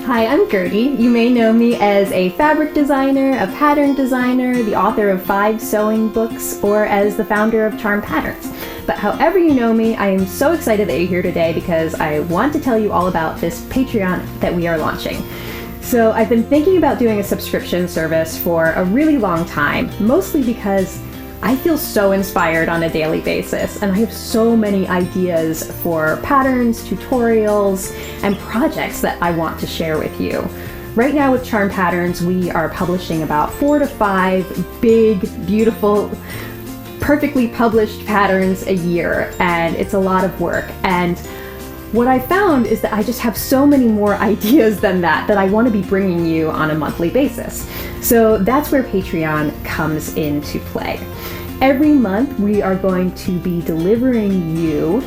Hi, I'm Gertie. You may know me as a fabric designer, a pattern designer, the author of 5 sewing books, or as the founder of Charm Patterns. But however you know me, I am so excited that you're here today because I want to tell you all about this Patreon that we are launching. So I've been thinking about doing a subscription service for a really long time, mostly because I feel so inspired on a daily basis, and I have so many ideas for patterns, tutorials, and projects that I want to share with you. Right now with Charm Patterns, we are publishing about 4 to 5 big, beautiful, perfectly published patterns a year, and it's a lot of work. And what I found is that I just have so many more ideas than that I want to be bringing you on a monthly basis. So that's where Patreon comes into play. Every month we are going to be delivering you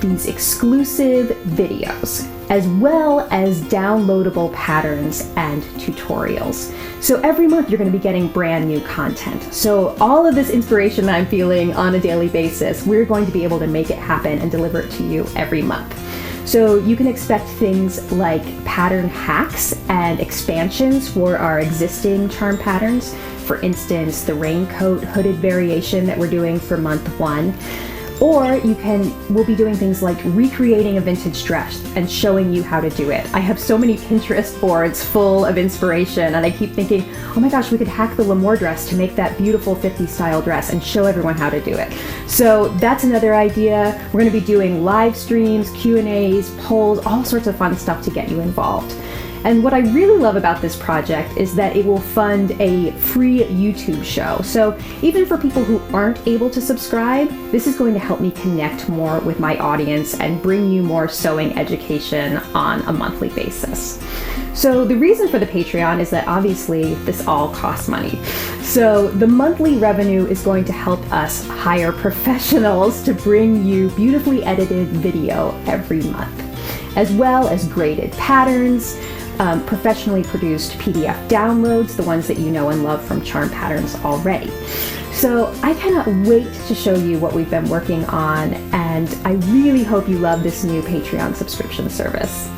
these exclusive videos, as well as downloadable patterns and tutorials. So every month you're going to be getting brand new content. So all of this inspiration that I'm feeling on a daily basis, we're going to be able to make it happen and deliver it to you every month. So you can expect things like pattern hacks and expansions for our existing charm patterns. For instance, the raincoat hooded variation that we're doing for month 1. Or we'll be doing things like recreating a vintage dress and showing you how to do it. I have so many Pinterest boards full of inspiration, and I keep thinking, oh my gosh, we could hack the L'Amour dress to make that beautiful 50s style dress and show everyone how to do it. So that's another idea. We're going to be doing live streams, Q&As, polls, all sorts of fun stuff to get you involved. And what I really love about this project is that it will fund a free YouTube show. So even for people who aren't able to subscribe, this is going to help me connect more with my audience and bring you more sewing education on a monthly basis. So the reason for the Patreon is that obviously this all costs money. So the monthly revenue is going to help us hire professionals to bring you beautifully edited video every month, as well as graded patterns, professionally produced PDF downloads, the ones that you know and love from Charm Patterns already. So I cannot wait to show you what we've been working on, and I really hope you love this new Patreon subscription service.